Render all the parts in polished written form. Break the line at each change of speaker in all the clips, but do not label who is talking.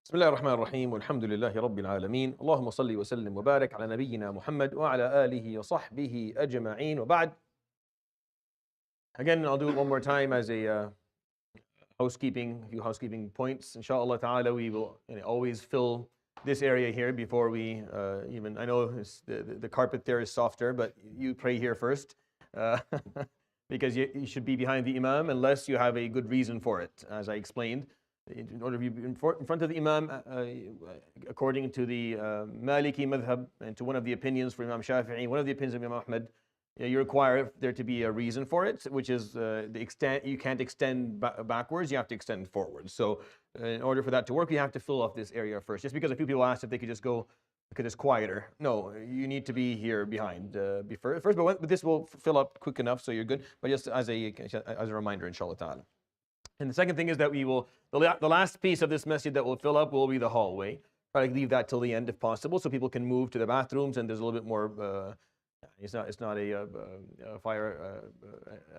بسم الله الرحمن الرحيم والحمد لله رب العالمين اللهم صل وسلم وبارك على نبينا محمد وعلى آله وصحبه أجمعين وبعد. Again, I'll do it one more time as a a few housekeeping points. Inshallah ta'ala, we will always fill this area here before we even, I know the carpet there is softer, but you pray here first because you should be behind the Imam unless you have a good reason for it, as I explained. In order to be in front of the Imam, according to the Maliki madhab and to one of the opinions for Imam Shafi'i, one of the opinions of Imam Ahmad, you require there to be a reason for it, which is the extent you can't extend backwards, you have to extend forwards. So in order for that to work, you have to fill off this area first. Just because a few people asked if they could just go, because it's quieter. No, you need to be here behind first, but this will fill up quick enough, so you're good. But just as a reminder, inshallah ta'ala. And the second thing is that we will, the last piece of this masjid that will fill up will be the hallway. Try to leave that till the end if possible, so people can move to the bathrooms and there's a little bit more, it's not a fire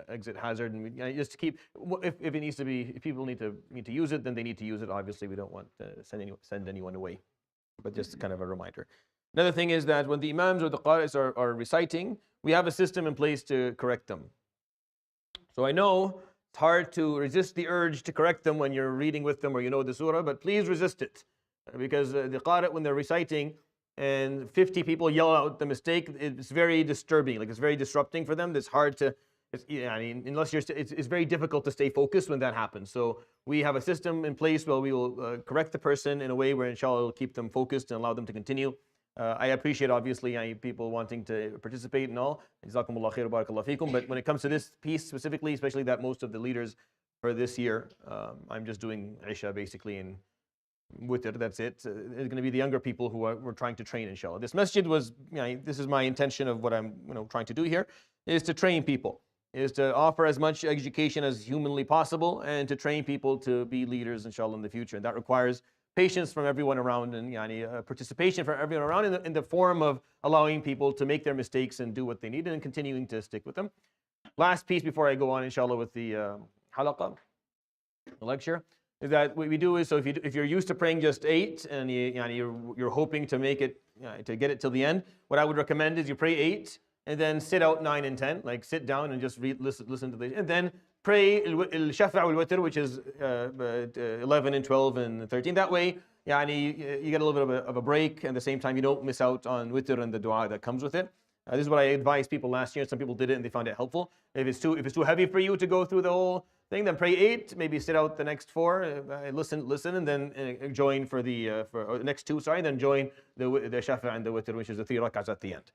exit hazard. And just to keep, if it needs to be, if people need to use it, then they need to use it. Obviously, we don't want to send anyone away, but just kind of a reminder. Another thing is that when the imams or the qaris are reciting, we have a system in place to correct them. So I know it's hard to resist the urge to correct them when you're reading with them or you know the surah, but please resist it. Because the qari, when they're reciting and 50 people yell out the mistake, it's very disturbing, like it's very disrupting for them. It's hard to, unless it's very difficult to stay focused when that happens. So we have a system in place where we will correct the person in a way where inshallah will keep them focused and allow them to continue. I appreciate obviously people wanting to participate and all. Jazakumullah khair, barakallah fikum. But when it comes to this piece specifically, especially that most of the leaders for this year, I'm just doing Isha basically and witr, that's it. It's going to be the younger people who we're trying to train, inshallah. This masjid was, this is my intention of what I'm trying to do here, is to train people, is to offer as much education as humanly possible and to train people to be leaders, inshallah, in the future. And that requires patience from everyone around and participation from everyone around in the form of allowing people to make their mistakes and do what they need and continuing to stick with them. Last piece before I go on, inshallah, with the halaqah, the lecture, is that what we do is, so if you're used to praying just 8 and you're hoping to make it, to get it till the end, what I would recommend is you pray 8 and then sit out 9 and 10, like sit down and just listen to the, and then pray al-shafa' wal-witr, which is 11 and 12 and 13. That way, you get a little bit of a break, and at the same time, you don't miss out on witr and the dua that comes with it. This is what I advised people last year. Some people did it and they found it helpful. If it's too heavy for you to go through the whole thing, then pray 8, maybe sit out the next 4, listen, and then join for the next 2. Then join the shafa' and the witr, which is the 3 rak'ahs at the end.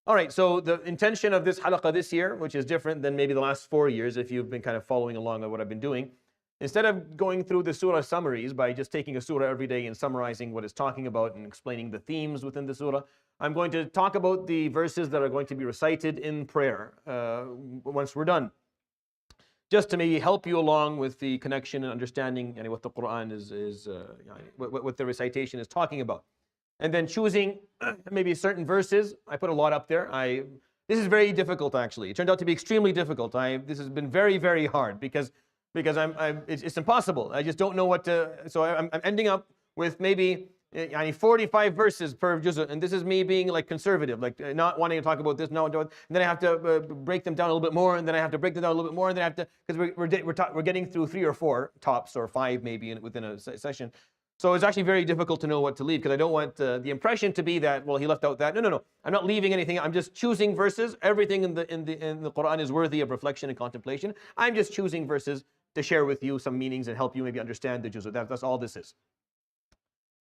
All right, so the intention of this halaqah this year, which is different than maybe the last 4 years, if you've been kind of following along on what I've been doing, instead of going through the surah summaries by just taking a surah every day and summarizing what it's talking about and explaining the themes within the surah, I'm going to talk about the verses that are going to be recited in prayer once we're done, just to maybe help you along with the connection and understanding what the Quran is what the recitation is talking about. And then choosing maybe certain verses. I put a lot up there. This is very difficult, actually. It turned out to be extremely difficult. This has been very, very hard because it's impossible. I just don't know what to. So I'm ending up with maybe 45 verses per juz', and this is me being like conservative, like not wanting to talk about this, and then I have to break them down a little bit more, and then I have to break them down a little bit more, and then I have to, because we're getting through 3 or 4 tops or 5 maybe within a session. So it's actually very difficult to know what to leave, because I don't want the impression to be that, well, he left out that. No. I'm not leaving anything. I'm just choosing verses. Everything in the Quran is worthy of reflection and contemplation. I'm just choosing verses to share with you some meanings and help you maybe understand the juz'. That's all this is.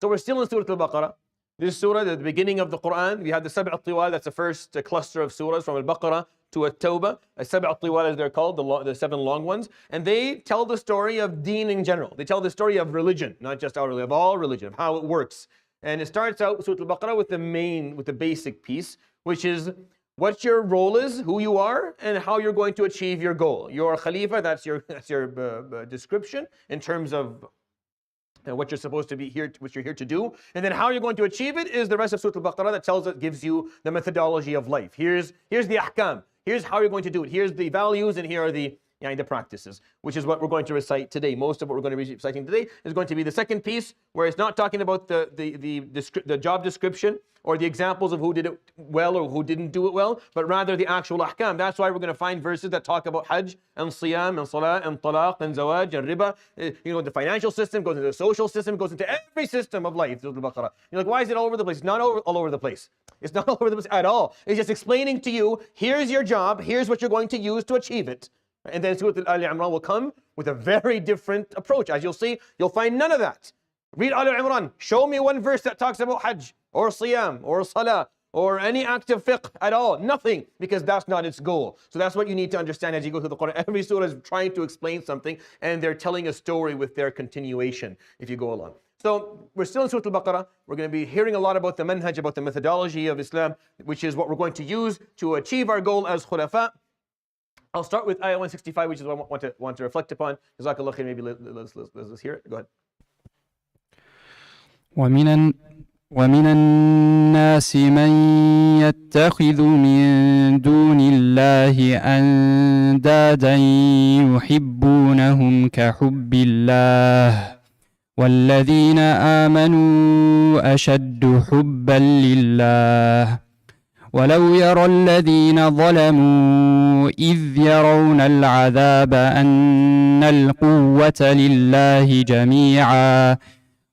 So we're still in Surat Al Baqarah. This surah, at the beginning of the Quran, we have the Sab' al-Tiwal. That's the first cluster of surahs from Al Baqarah to At-Tawbah. Sab' al-Tiwal, as they're called, the 7 long ones. And they tell the story of deen in general. They tell the story of religion, not just our religion, of all religion, of how it works. And it starts out Surat Al Baqarah with the basic piece, which is what your role is, who you are, and how you're going to achieve your goal. You're a Khalifa, that's your description in terms of what you're supposed to be here, what you're here to do, and then how you're going to achieve it is the rest of Surat Al Baqarah that gives you the methodology of life. Here's the ahkam. Here's how you're going to do it. Here's the values, and here are the the practices, which is what we're going to recite today. Most of what we're going to be reciting today is going to be the second piece, where it's not talking about the job description or the examples of who did it well or who didn't do it well, but rather the actual ahkam. That's why we're going to find verses that talk about hajj and siyam and salah and talaq and zawaj and riba. The financial system goes into the social system, goes into every system of life. Surat Al Baqarah. You're like, why is it all over the place? It's not all over the place. It's not all over the place at all. It's just explaining to you, here's your job, here's what you're going to use to achieve it. And then Surat Al-Imran will come with a very different approach. As you'll see, you'll find none of that. Read Al-Imran. Show me one verse that talks about hajj or siyam or salah or any act of fiqh at all. Nothing, because that's not its goal. So that's what you need to understand as you go through the Quran. Every surah is trying to explain something, and they're telling a story with their continuation if you go along. So we're still in Surat Al Baqarah. We're going to be hearing a lot about the manhaj, about the methodology of Islam, which is what we're going to use to achieve our goal as khulafa. I'll start with ayah 165, which is what I want to reflect upon. Jazakallah khair. Maybe let's hear it. Go ahead.
ومن الناس من يتخذ من دون الله أندادا يحبونهم كحب الله والذين آمنوا أشد حبا لله ولو يرى الذين ظلموا إذ يرون العذاب أن القوة لله جميعا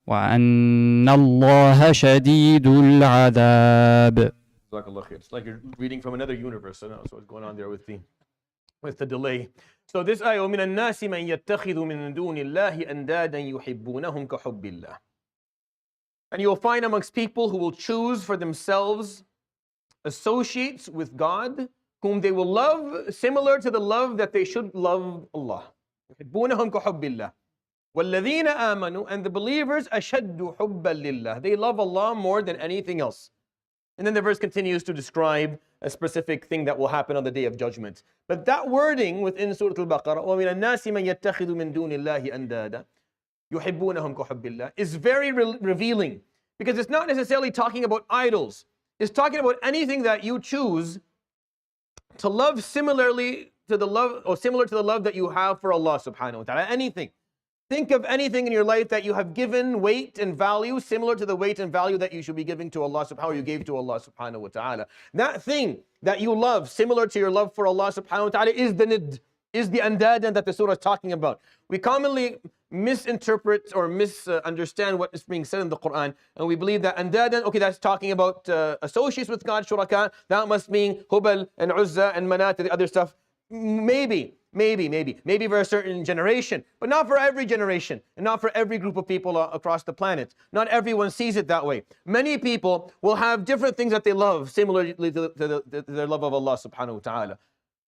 وأن الله شديد العذاب.
It's like you're reading from another universe. I know what's going on there with the delay. So this ayah, وَمِنَ النَّاسِ مَنْ يَتَّخِذُ مِنْ دُونِ اللَّهِ أَنْدَادًا يُحِبُّونَهُمْ كَحُبِّ اللَّهِ. And you will find amongst people who will choose for themselves associates with God, whom they will love similar to the love that they should love Allah. يُحِبُّونَهُمْ كَحُبِّ اللَّهِ. وَالَّذِينَ آمَنُوا, and the believers, أَشَدُّ حُبًّا لِلَّهِ. They love Allah more than anything else. And then the verse continues to describe a specific thing that will happen on the Day of Judgment. But that wording within Surah Al Baqarah, وَمِنَ النَّاسِ مَنْ يَتَّخِذُ مِنْ دُونِ اللَّهِ أَنْدَادًا يُحِبُّونَهُمْ كَحُبِّ اللَّهِ, is very revealing, because it's not necessarily talking about idols. It's talking about anything that you choose to love similarly to the love, or similar to the love that you have for Allah subhanahu wa ta'ala. Anything. Think of anything in your life that you have given weight and value similar to the weight and value that you should be giving to Allah subhanahu wa ta'ala, you gave to Allah subhanahu wa ta'ala. That thing that you love similar to your love for Allah subhanahu wa ta'ala is the nid, is the andadan that the surah is talking about. We commonly misinterpret or misunderstand what is being said in the Quran, and we believe that andadan, okay, that's talking about associates with God, shuraka. That must mean Hubal and Uzza and Manat and the other stuff. Maybe for a certain generation, but not for every generation, and not for every group of people across the planet. Not everyone sees it that way. Many people will have different things that they love, similarly to their love of Allah subhanahu wa ta'ala.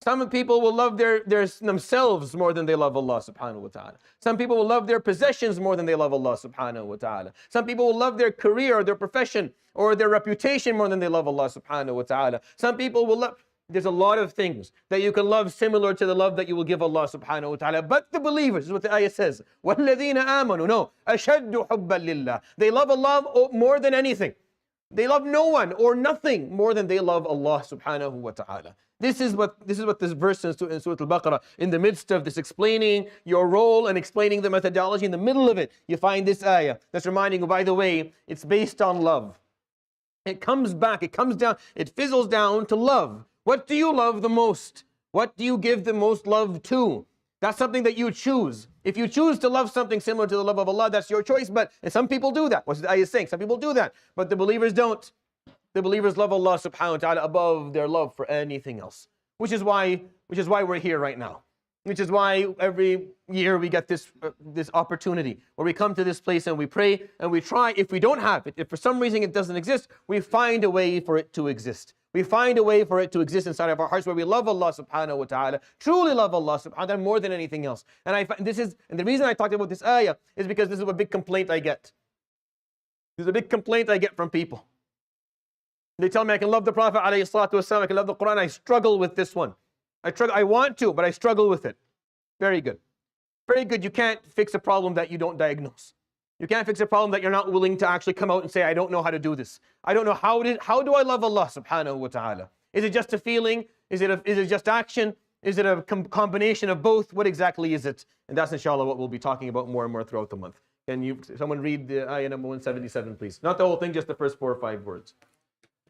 Some people will love themselves more than they love Allah subhanahu wa ta'ala. Some people will love their possessions more than they love Allah subhanahu wa ta'ala. Some people will love their career or their profession or their reputation more than they love Allah subhanahu wa ta'ala. Some people will love... There's a lot of things that you can love similar to the love that you will give Allah subhanahu wa ta'ala. But the believers, is what the ayah says. وَالَّذِينَ آمَنُوا, no, أَشَدُّ حُبًّا لِلَّهِ. They love Allah more than anything. They love no one or nothing more than they love Allah subhanahu wa ta'ala. This is what this verse in Surah Al Baqarah, in the midst of this explaining your role and explaining the methodology, in the middle of it, you find this ayah that's reminding you, by the way, it's based on love. It comes back, it comes down, it fizzles down to love. What do you love the most? What do you give the most love to? That's something that you choose. If you choose to love something similar to the love of Allah, that's your choice. And some people do that. What's the ayah saying? Some people do that. But the believers don't. The believers love Allah subhanahu wa ta'ala above their love for anything else. Which is why we're here right now. Which is why every year we get this opportunity where we come to this place and we pray and we try. If we don't have it, if for some reason it doesn't exist, we find a way for it to exist. We find a way for it to exist inside of our hearts where we love Allah subhanahu wa ta'ala, truly love Allah subhanahu wa ta'ala more than anything else. And the reason I talked about this ayah is because this is a big complaint I get. This is a big complaint I get from people. They tell me I can love the Prophet alayhi salatu wasalam, I can love the Quran. I struggle with this one. I want to, but I struggle with it. Very good. Very good. You can't fix a problem that you don't diagnose. You can't fix a problem that you're not willing to actually come out and say, I don't know how to do this. I don't know how do I love Allah subhanahu wa ta'ala? Is it just a feeling? Is it just action? Is it a combination of both? What exactly is it? And that's inshallah what we'll be talking about more and more throughout the month. Can someone read the ayah number 177, please? Not the whole thing, just the first 4 or 5 words.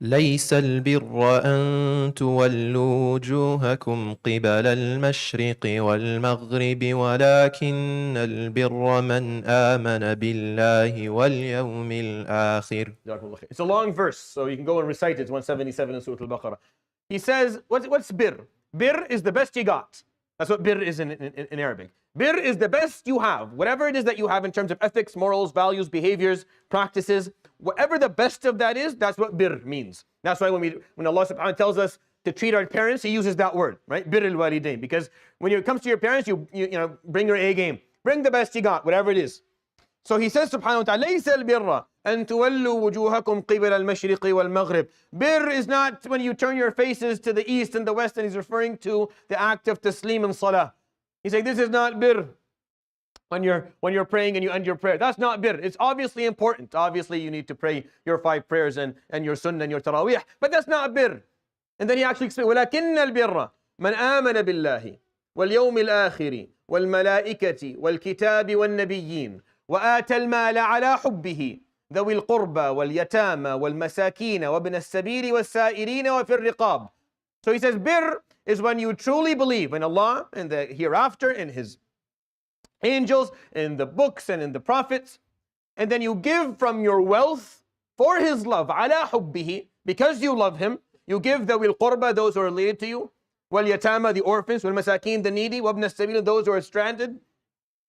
ليس البر أن تولوا وجوهكم قبل المشرق والمغرب ولكن البر من آمن بالله واليوم الآخر.
It's a long verse, so you can go and recite it. It's 177 in Surat Al Baqarah. He says, what's bir? Bir is the best you got. That's what bir is in Arabic. Bir is the best you have. Whatever it is that you have in terms of ethics, morals, values, behaviors, practices, whatever the best of that is, that's what bir means. That's why when Allah subhanahu wa ta'ala tells us to treat our parents, He uses that word, right? Bir al-walidain. Because when it comes to your parents, you bring your A game. Bring the best you got, whatever it is. So He says subhanahu wa ta'ala, لَيْسَ الْبِرَّ أَن تُوَلُّوا وُجُوهَكُمْ قِبَلَ الْمَشْرِقِ وَالْمَغْرِبِ. Bir is not when you turn your faces to the east and the west, and He's referring to the act of taslim and salah. He's saying this is not bir. When you're praying and you end your prayer, that's not bir. It's obviously important. Obviously, you need to pray your 5 prayers and your sunnah and your tarawih, but that's not bir. And then he actually explains, وَلَكِنَّ الْبِرَّ مَنْ آمَنَ بِاللَّهِ وَالْيَوْمِ الْآخِرِ وَالْمَلَائِكَةِ وَالْكِتَابِ وَالنَّبِيِّينَ وَآتَى الْمَالَ عَلَى حُبِّهِ ذوي القربى واليتامى والمساكين وابن السبيل والسائرين وفي الرقاب. So he says, bir is when you truly believe in Allah and the hereafter, in His angels, in the books and in the prophets, and then you give from your wealth for His love, ala hubbihi, because you love Him. You give the wil qurba, those who are related to you, wal yatama, the orphans, wal masakin, the needy, wabn as-sabil, those who are stranded,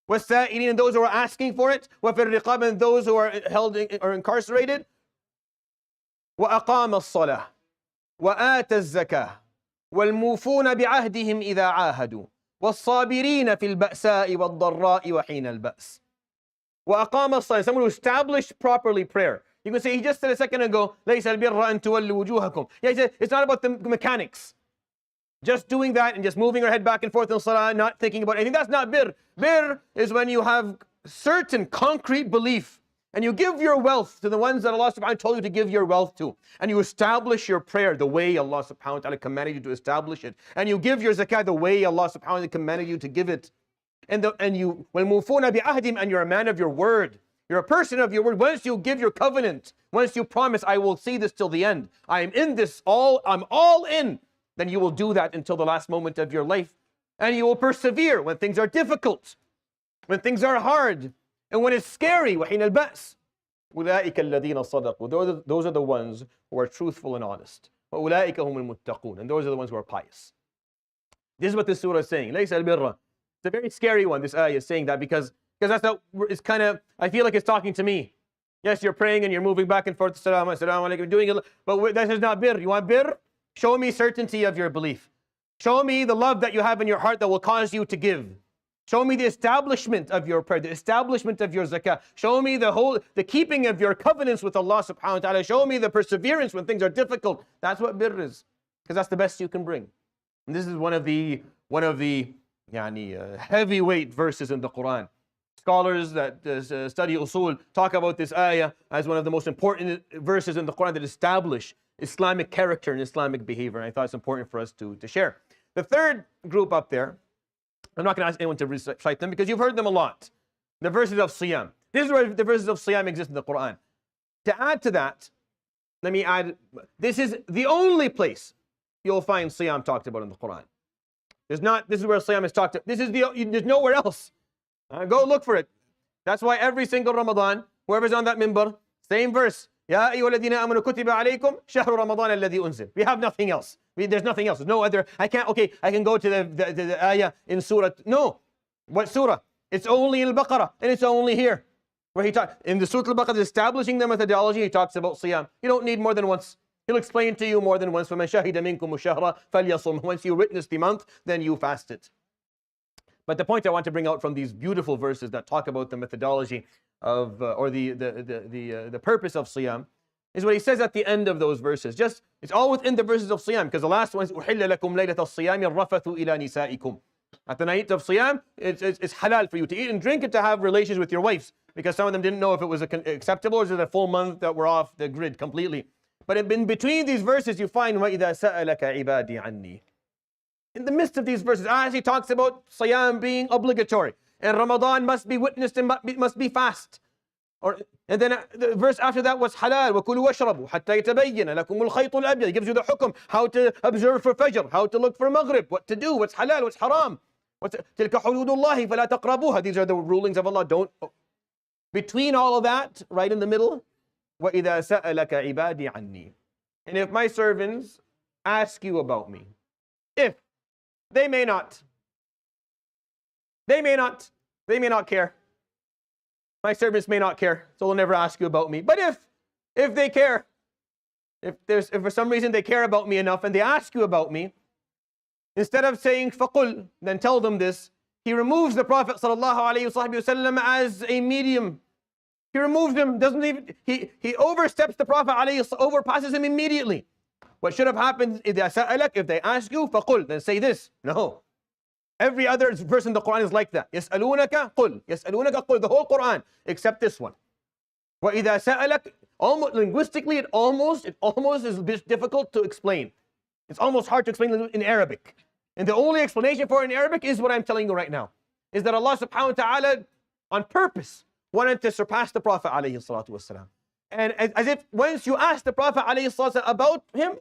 was sa'irin, and those who are asking for it, wa fir riqab, and those who are held or incarcerated, wa aqama as-salah, wa ata az-zakah, wal mufuna bi'ahdihim idha ahadu. والصابرين في البأساء والضراء وحين البأس. وأقام الصلاة, someone who established properly prayer. You can say, he just said a second ago, ليس البر أن تولوا وجوهكم. Yeah, he said, it's not about the mechanics. Just doing that and just moving our head back and forth in salah, not thinking about anything. That's not bir. Bir is when you have certain concrete belief and you give your wealth to the ones that Allah subhanahu wa ta'ala told you to give your wealth to. And you establish your prayer the way Allah subhanahu wa ta'ala commanded you to establish it. And you give your zakat the way Allah subhanahu wa ta'ala commanded you to give it. And you, وَالْمُوفُونَ بِعَهْدِهِمْ, and you're a man of your word. You're a person of your word. Once you give your covenant, once you promise, I will see this till the end. I am in this I'm all in. Then you will do that until the last moment of your life. And you will persevere when things are difficult, when things are hard, and when it's scary. وَحِينَ الْبَأْسِ أُولَٰئِكَ الَّذِينَ صَدَقُوا. Those are the ones who are truthful and honest. وَأُولَٰئِكَ هُمُ الْمُتَّقُونَ. And those are the ones who are pious. This is what this surah is saying. لَيْسَ الْبِرَّ. It's a very scary one, this ayah is saying that, because that's not, it's kind of, I feel like it's talking to me. Yes, you're praying and you're moving back and forth, assalamu alaikum, doing it, but that is not bir. You want bir? Show me certainty of your belief. Show me the love that you have in your heart that will cause you to give. Show me the establishment of your prayer, the establishment of your zakah. Show me the keeping of your covenants with Allah subhanahu wa ta'ala. Show me the perseverance when things are difficult. That's what bir is, because that's the best you can bring. And this is one of the heavyweight verses in the Quran. Scholars that study usul talk about this ayah as one of the most important verses in the Quran that establish Islamic character and Islamic behavior. And I thought it's important for us to share. The third group up there, I'm not going to ask anyone to recite them because you've heard them a lot. The verses of Siyam. This is where the verses of Siyam exist in the Quran. To add to that, let me add, this is the only place you'll find Siyam talked about in the Quran. This is where Siyam is talked about. There's nowhere else. Go look for it. That's why every single Ramadan, whoever's on that minbar, same verse. يا أيها الذين آمنوا كتب عليكم شهر رمضان الذي أنزل. We have nothing else. There's nothing else. There's no other. I can go to the ayah in Surah. No. What surah? It's only in Al Baqarah, and it's only here. Where he talks in the Surat Al Baqarah, establishing the methodology, he talks about Siyam. You don't need more than once. He'll explain to you more than once. فَمَنْ شَهِدَ مِنْكُمُ الشَّهْرَ فَلْيَصُمْ. Once you witness the month, then you fast it. But the point I want to bring out from these beautiful verses that talk about the methodology of, or the purpose of Siyam, is what he says at the end of those verses. It's all within the verses of Siyam, because the last one is أُحِلَّ لَكُمْ لَيْلَةَ الصِّيَامِ الرَّفَثُ إِلَى نِسَائِكُمْ. At the night of Siyam, it's halal for you to eat and drink and to have relations with your wives, because some of them didn't know if it was acceptable or is it a full month that we're off the grid completely. But in between these verses, you find وَإِذَا سَأَلَكَ عِبَادِي عَنِّي. In the midst of these verses, as he talks about Siyam being obligatory, and Ramadan must be witnessed and must be fast. And then the verse after that was halal, وَكُلُوا وَاشْرَبُوا حَتَّى يَتَبَيَّنَ لَكُمُ الْخَيْطُ الْأَبْيَضُ. It gives you the hukum, how to observe for Fajr, how to look for Maghrib, what to do, what's halal, what's haram. تِلْكَ حُدُودُ اللَّهِ فَلَا تَقْرَبُوهَا. These are the rulings of Allah. Don't. Between all of that, right in the middle, وَإِذَا سَأَلَكَ عِبَادِي عَنِّي. And if my servants ask you about me, if they may not care. My servants may not care, so they'll never ask you about me. But if they care, if for some reason they care about me enough and they ask you about me, instead of saying فَقُل, then tell them this, he removes the Prophet ﷺ as a medium. He removes him, doesn't even, he oversteps the Prophet overpasses him immediately. What should have happened, إِذَا سَأَلَكَ, if they ask you, فَقُل, then say this. No. Every other verse in the Quran is like that. يَسْأَلُونَكَ قُل, يَسْأَلُونَكَ قُل, the whole Quran, except this one. وَإِذَا سَأَلَكَ, almost linguistically, it almost is a bit difficult to explain. It's almost hard to explain in Arabic. And the only explanation for it in Arabic is what I'm telling you right now. Is that Allah subhanahu wa ta'ala, on purpose, wanted to surpass the Prophet alayhi salatu wasalam. And as if once you ask the Prophet alayhi salatu about him,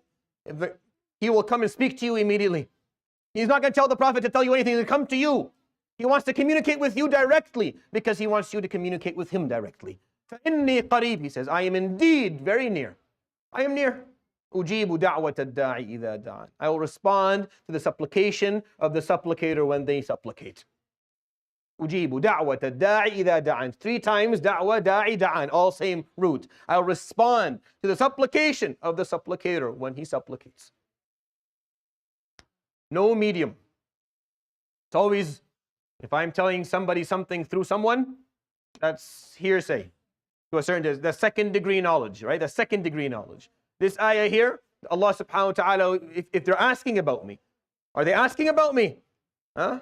he will come and speak to you immediately. He's not going to tell the Prophet to tell you anything. He'll come to you. He wants to communicate with you directly because he wants you to communicate with him directly. فَإِنِّي قَرِيبٌ, he says, I am indeed very near. I am near. أُجِيبُ دَعْوَةَ الدَّاعِ إِذَا دَعَانِ. I will respond to the supplication of the supplicator when they supplicate. أُجِيبُ دَعْوَةَ الدَّاعِ إِذَا دَعَانِ. 3 times da'wah, da'i, da'an, all same root. I'll respond to the supplication of the supplicator when he supplicates. No medium. It's always, if I'm telling somebody something through someone, that's hearsay. To a certain, the second degree knowledge, right? The second degree knowledge. This ayah here, Allah subhanahu wa ta'ala, if they're asking about me, are they asking about me? Huh?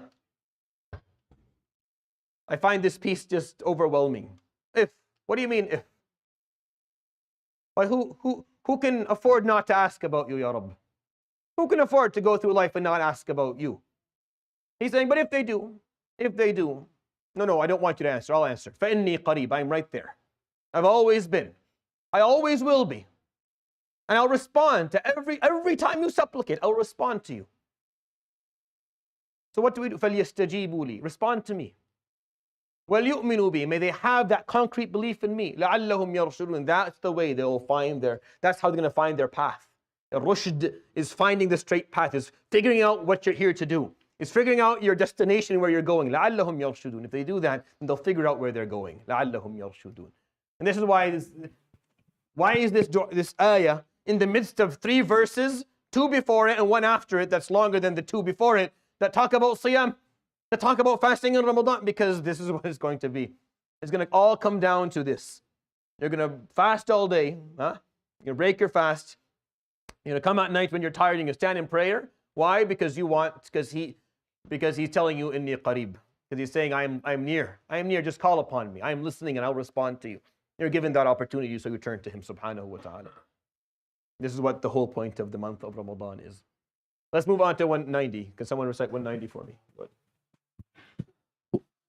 I find this piece just overwhelming. If, what do you mean if? Why, who can afford not to ask about you, Ya Rabb? Who can afford to go through life and not ask about you? He's saying, but if they do, no, I don't want you to answer, I'll answer. فَإِنِّي قَرِيبٌ, I'm right there. I've always been. I always will be. And I'll respond to every time you supplicate, I'll respond to you. So what do we do? فَلْيَسْتَجِيبُوا لِي, respond to me. وَلْيُؤْمِنُوا بِي, may they have that concrete belief in me. لَعَلَّهُمْ يَرْشُدُونَ, that's the way they will find that's how they're going to find their path. Rushd is finding the straight path, is figuring out what you're here to do. It's figuring out your destination, where you're going. لَعَلَّهُمْ يَرْشُدُونَ. If they do that, then they'll figure out where they're going. لَعَلَّهُمْ يَرْشُدُونَ. And this is why is this ayah in the midst of 3 verses, 2 before it and 1 after it, that's longer than the 2 before it, that talk about Siyam, that talk about fasting in Ramadan, because this is what it's going to be. It's going to all come down to this. You're going to fast all day. Huh? You're going to break your fast. You're going to come at night when you're tired and you stand in prayer. Why? Because he's telling you, inni qareeb. Because he's saying, I'm near. I am near. Just call upon me. I am listening and I'll respond to you. You're given that opportunity, so you turn to him subhanahu wa ta'ala. This is what the whole point of the month of Ramadan is. Let's move on to 190. Can someone recite 190 for me? Go ahead.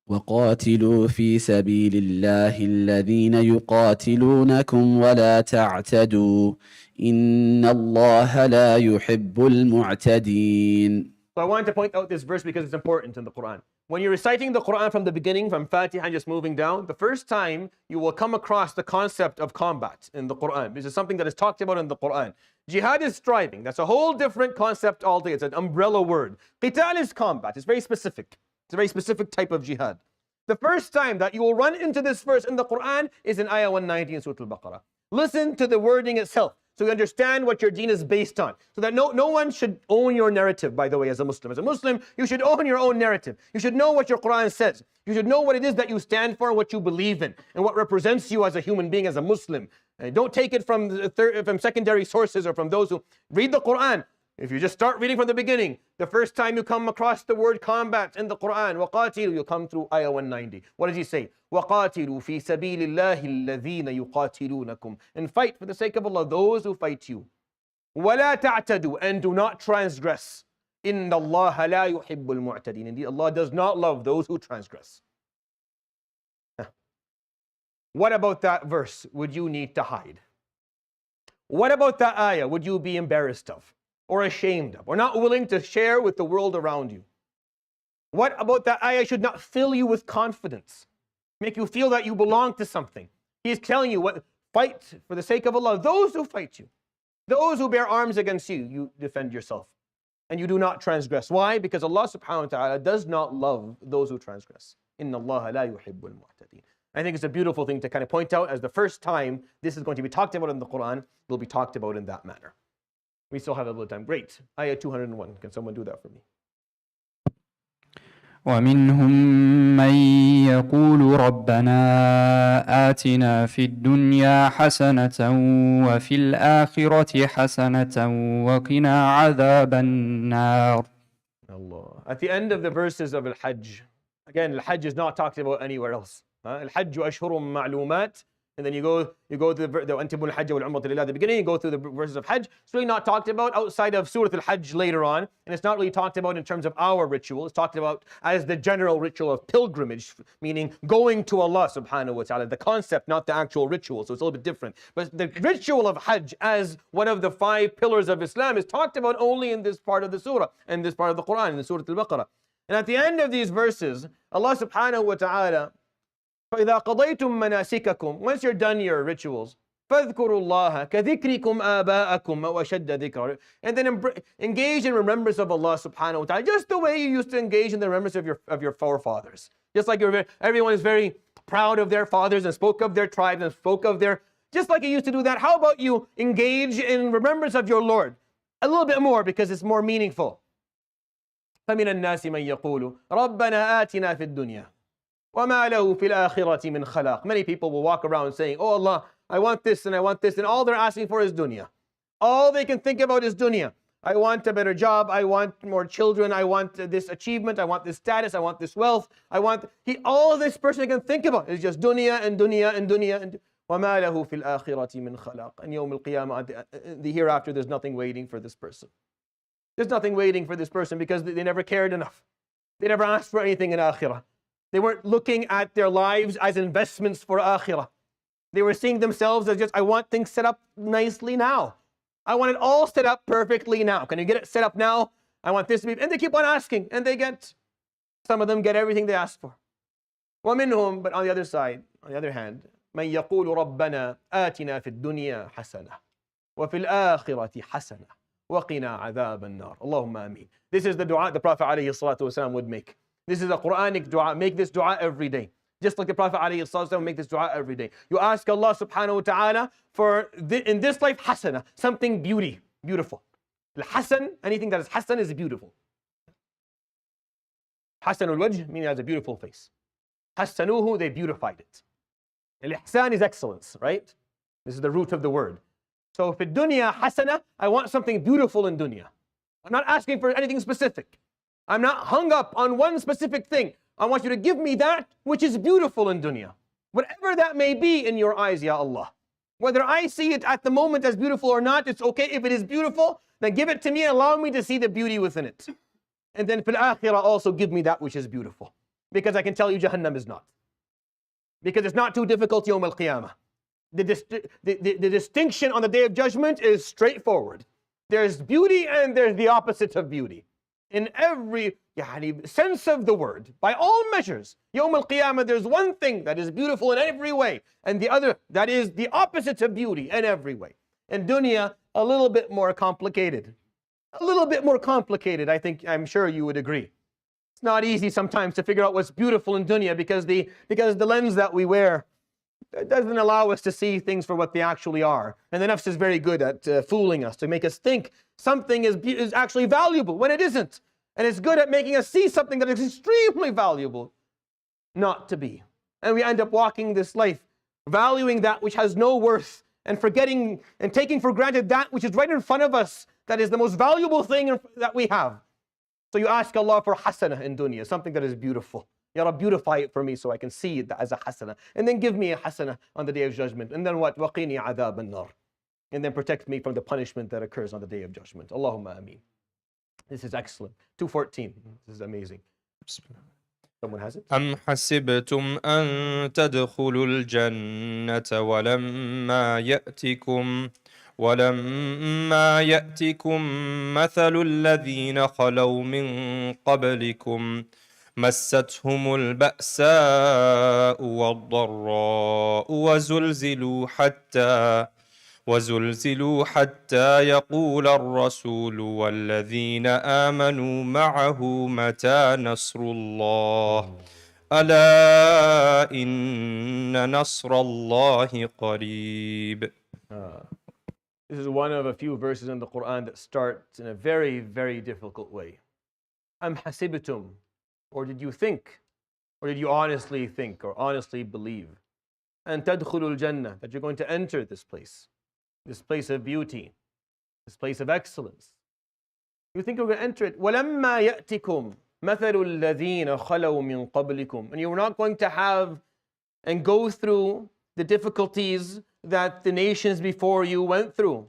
وقاتلوا في سبيل الله الذين يقاتلونكم ولا تعتدوا إن الله لا يحب المعتدين.
So I wanted to point out this verse because it's important in the Quran. When you're reciting the Quran from the beginning, from Fatiha and just moving down, the first time you will come across the concept of combat in the Quran. This is something that is talked about in the Quran. Jihad is striving. That's a whole different concept altogether. It's an umbrella word. Qital is combat. It's very specific. It's a very specific type of jihad. The first time that you will run into this verse in the Quran is in ayah 190 in Surat Al Baqarah. Listen to the wording itself, so you understand what your deen is based on. So that no one should own your narrative, by the way, as a Muslim. As a Muslim, you should own your own narrative. You should know what your Quran says. You should know what it is that you stand for and what you believe in, and what represents you as a human being, as a Muslim. And don't take it from secondary sources or from those who read the Quran. If you just start reading from the beginning, the first time you come across the word combat in the Quran, وَقَاتِلُوا, you come through ayah 190. What does he say? وَقَاتِلُوا فِي سَبِيلِ اللَّهِ الَّذِينَ يُقَاتِلُونَكُمْ. And fight for the sake of Allah those who fight you. وَلَا تَعْتَدُوا, and do not transgress. إِنَّ اللَّهَ لَا يُحِبُّ الْمُعْتَدِينَ. Indeed, Allah does not love those who transgress. What about that verse would you need to hide? What about that ayah would you be embarrassed of or ashamed of or not willing to share with the world around you? What about that ayah should not fill you with confidence, make you feel that you belong to something? He's telling you, fight for the sake of Allah. Those who fight you, those who bear arms against you, you defend yourself. And you do not transgress. Why? Because Allah subhanahu wa ta'ala does not love those who transgress. Inna Allah la yuhibbul mu'tadin. I think it's a beautiful thing to kind of point out as the first time this is going to be talked about in the Quran, will be talked about in that manner. We still have a little time. Great. Ayah 201. Can someone do that for me?
ومنهم من يقول ربنا آتنا في الدنيا حسنة وفي الآخرة حسنة وقنا عذاب النار.
Allah. At the end of the verses of Al-Hajj, again, Al-Hajj is not talked about anywhere else. Al-Hajj ashhurun ma'lumat. And then you go to the Antibul Hajj wal Umrah lillah at the beginning, you go through the verses of Hajj. It's really not talked about outside of Surat Al-Hajj later on. And it's not really talked about in terms of our ritual. It's talked about as the general ritual of pilgrimage, meaning going to Allah subhanahu wa ta'ala. The concept, not the actual ritual. So it's a little bit different. But the ritual of Hajj as one of the 5 pillars of Islam is talked about only in this part of the surah, and this part of the Quran, in the Surat Al Baqarah. And at the end of these verses, Allah subhanahu wa ta'ala, فَإِذَا قَضَيْتُم مَنَاسِكَكُمْ, once you're done your rituals, فَاذْكُرُوا اللَّهَ كَذِكْرِكُمْ آبَاءَكُمْ وَأَشَدَّ ذِكْرًا. And then engage in remembrance of Allah subhanahu wa ta'ala, just the way you used to engage in the remembrance of your forefathers. Just like everyone is very proud of their fathers and spoke of their tribes and spoke of their, just like you used to do that, how about you engage in remembrance of your Lord? A little bit more, because it's more meaningful. فَمِنَ النَّاسِ مَنْ يَقُولُ رَبَّنَا آتِنَا فِي الدُّنْيَا وَمَا لَهُ فِي الْآخِرَةِ مِنْ خَلَاقٍ. Many people will walk around saying, oh Allah, I want this and I want this, and all they're asking for is dunya. All they can think about is dunya. I want a better job, I want more children, I want this achievement, I want this status, I want this wealth, all this person can think about is just dunya and dunya and dunya. And وَمَا لَهُ فِي الْآخِرَةِ مِنْ خَلَاقٍ. And Yawm al-Qiyamah, the hereafter, there's nothing waiting for this person. There's nothing waiting for this person because they never cared enough. They never asked for anything in akhirah. They weren't looking at their lives as investments for akhirah. They were seeing themselves as just, I want things set up nicely now. I want it all set up perfectly now. Can you get it set up now? I want this to be, and they keep on asking, and some of them get everything they ask for. وَمِنْهُمْ, but on the other side, on the other hand, مَنْ يَقُولُ رَبَّنَا آتِنَا فِي الدُّنْيَا حَسَنَةً وَفِي الْآخِرَةِ حَسَنَةً وَقِنَا عَذَابَ النَّارِ. Allahumma ameen. This is the dua the Prophet ﷺ would make. This is a Quranic dua. Make this dua every day. Just like the Prophet ﷺ make this dua every day. You ask Allah subhanahu wa ta'ala for, in this life, hasana, something beautiful. Al-hasan, anything that is hasan is beautiful. Hasanul wajh, meaning it has a beautiful face. Hasanuhu, they beautified it. Al-ihsan is excellence, right? This is the root of the word. So, fi dunya hasana, I want something beautiful in dunya. I'm not asking for anything specific. I'm not hung up on one specific thing. I want you to give me that which is beautiful in dunya. Whatever that may be in your eyes, Ya Allah. Whether I see it at the moment as beautiful or not, it's okay. If it is beautiful, then give it to me and allow me to see the beauty within it. And then fil akhirah also give me that which is beautiful. Because I can tell you Jahannam is not. Because it's not too difficult Yawm al-Qiyamah. The distinction on the Day of Judgment is straightforward. There's beauty and there's the opposite of beauty. In every sense of the word, by all measures, Yawm al-Qiyamah, there's one thing that is beautiful in every way, and the other that is the opposite of beauty in every way. In dunya, a little bit more complicated. A little bit more complicated, I'm sure you would agree. It's not easy sometimes to figure out what's beautiful in dunya because the lens that we wear doesn't allow us to see things for what they actually are. And the nafs is very good at fooling us, to make us think something is actually valuable when it isn't. And it's good at making us see something that is extremely valuable not to be. And we end up walking this life valuing that which has no worth and forgetting and taking for granted that which is right in front of us, that is the most valuable thing that we have. So you ask Allah for hasana in dunya, something that is beautiful. Ya Rab, beautify it for me so I can see it as a hasana. And then give me a hasana on the Day of Judgment. And then what? وَقِنِي عَذَابَ النَّارِ. And then protect me from the punishment that occurs on the Day of Judgment. Allahumma ameen. This is excellent. 2:14. This is amazing. Someone has it?
أم حسبتم أن تدخلوا الجنة ولما يأتكم مثل الذين خلوا من قبلكم مستهم البأساء والضراء وزلزلوا حتى يقول الرسول والذين آمنوا معه متى نصر الله ألا إن نصر الله قريب.
This is one of a few verses in the Quran that starts in a very, very difficult way. Am hasibitum, or did you think, or did you honestly think, or honestly believe, and tadkhulul jannah, that you're going to enter this place of beauty, this place of excellence. You think you're going to enter it. وَلَمَّا يَأْتِكُمْ مَثَلُ الَّذِينَ خَلَوْا مِنْ قَبْلِكُمْ. And you're not going to have and go through the difficulties that the nations before you went through.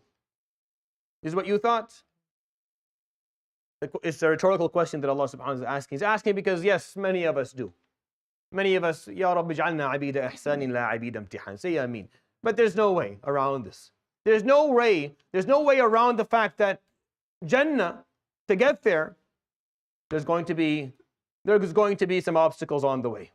Is what you thought? It's a rhetorical question that Allah subhanahu wa ta'ala is asking. He's asking because yes, many of us do. Many of us, Ya Rabbi ja'alna abida ihsanin la abida imtihan. Say Ameen. But there's no way around this. There's no way around the fact that Jannah, to get there, there's going to be some obstacles on the way.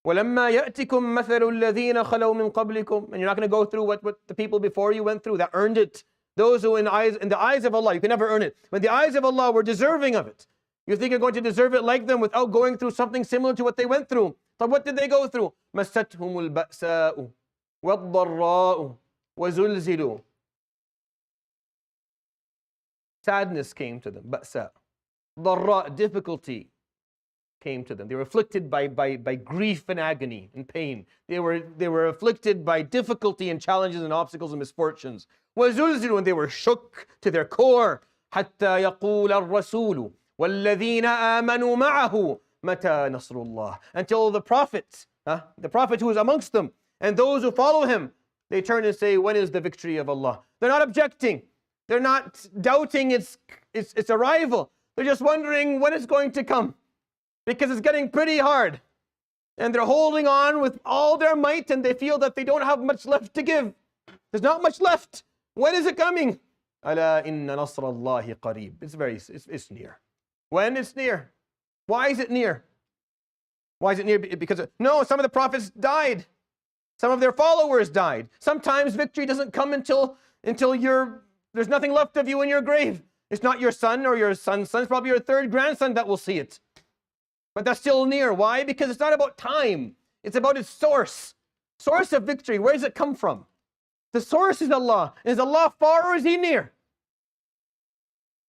وَلَمَّا يَأْتِكُمْ مَثَلُ الَّذِينَ خَلَوْا مِنْ قَبْلِكُمْ. And you're not going to go through what the people before you went through that earned it. Those who in the eyes of Allah, you can never earn it. But the eyes of Allah were deserving of it. You think you're going to deserve it like them without going through something similar to what they went through. So what did they go through? مَسَّتْهُمُ الْبَأْسَاءُ وَالضَّرَّاءُ وَزُلْزِلُوا. Sadness came to them. Ba'sa. Dharra, difficulty came to them. They were afflicted by grief and agony and pain. They were afflicted by difficulty and challenges and obstacles and misfortunes. وَزُلْزِلُوا, and they were shook to their core. حَتَّى يَقُولَ الرَّسُولُ وَالَّذِينَ آمَنُوا مَعَهُ مَتَى نَصْرُ اللَّهِ. Until the Prophet who is amongst them, and those who follow him, they turn and say, when is the victory of Allah? They're not objecting. They're not doubting its arrival. They're just wondering when it's going to come. Because it's getting pretty hard. And they're holding on with all their might, and they feel that they don't have much left to give. There's not much left. When is it coming? Ala inna nasr Allahi qareeb. It's near. When? It's near. Why is it near? Why is it near? Because some of the prophets died. Some of their followers died. Sometimes victory doesn't come until there's nothing left of you in your grave. It's not your son or your son's son. It's probably your third grandson that will see it. But that's still near. Why? Because it's not about time. It's about its source. Source of victory. Where does it come from? The source is Allah. Is Allah far or is He near?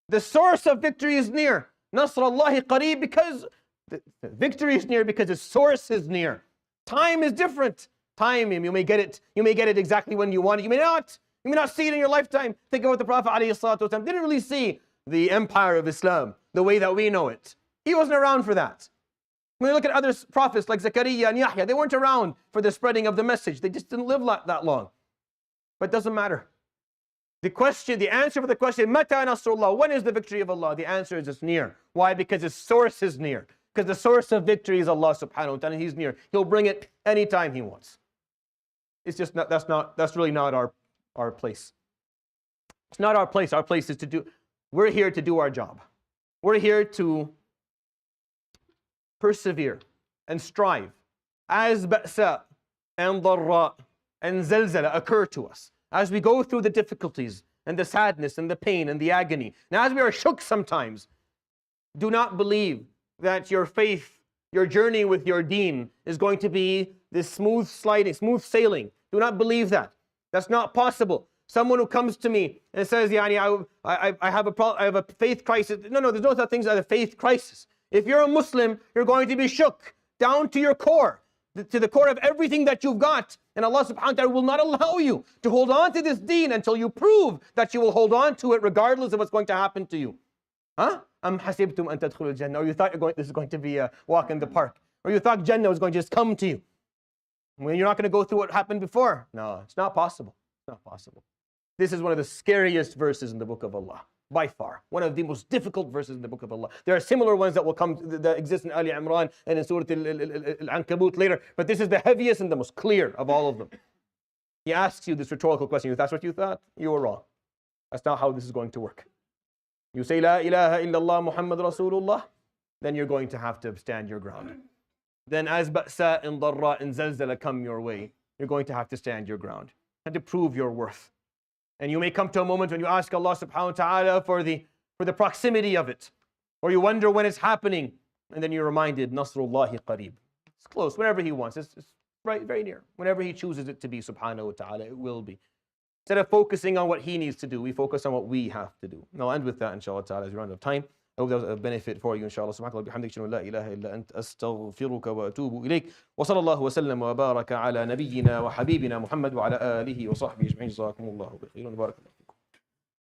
The source of victory is near. Nasr Allahi qareeb, because the victory is near because its source is near. Time is different. Time, you may get it exactly when you want it. You may not. You may not see it in your lifetime. Think of what the Prophet ﷺ didn't really see the empire of Islam the way that we know it. He wasn't around for that. When you look at other prophets like Zakaria and Yahya, they weren't around for the spreading of the message. They just didn't live that long. But it doesn't matter. The answer for the question, Mata Nasrullah, when is the victory of Allah? The answer is it's near. Why? Because its source is near. Because the source of victory is Allah subhanahu wa ta'ala. He's near. He'll bring it anytime He wants. It's just not, that's really not our place. It's not our place. Our place is we're here to do our job. We're here to persevere and strive as ba'sa and dharra and zalzala occur to us, as we go through the difficulties and the sadness and the pain and the agony. Now, as we are shook sometimes, do not believe that your faith, your journey with your deen is going to be this smooth sailing. Do not believe that. That's not possible. Someone who comes to me and says, I have a faith crisis. No, there's no such thing as a faith crisis. If you're a Muslim, you're going to be shook down to your core, to the core of everything that you've got. And Allah subhanahu wa ta'ala will not allow you to hold on to this deen until you prove that you will hold on to it regardless of what's going to happen to you. Huh? Am hasibtum an tadkhulul jannah. Or you thought this is going to be a walk in the park. Or you thought Jannah was going to just come to you. When you're not going to go through what happened before. No, it's not possible. It's not possible. This is one of the scariest verses in the book of Allah. by far. One of the most difficult verses in the Book of Allah. There are similar ones that will come, that exist in Ali Imran and in Surah Al-Ankabut later, but this is the heaviest and the most clear of all of them. He asks you this rhetorical question. If that's what you thought, you were wrong. That's not how this is going to work. You say, La ilaha illallah Muhammad Rasulullah, then you're going to have to stand your ground. Then as ba'sa and darra and zalzala come your way, you're going to have to stand your ground and to prove your worth. And you may come to a moment when you ask Allah subhanahu wa ta'ala for the proximity of it, or you wonder when it's happening, and then you're reminded, Nasrullahi qareeb. It's close, whenever He wants. It's right, very near. Whenever He chooses it to be, subhanahu wa ta'ala, it will be. Instead of focusing on what He needs to do, we focus on what we have to do. And I'll end with that, inshallah ta'ala, as we run out of time. I hope that was a benefit for you, inshallah. Subhanahu wa ta'ala, la ilaha illa ant astaghfiruka wa atubu ilayk. Wa sallallahu wa sallam wa baraka ala nabiyyina wa habibina Muhammad wa ala alihi wa sahbihi ajma'in. Jazakumullahu bi khairin. Barakallahu.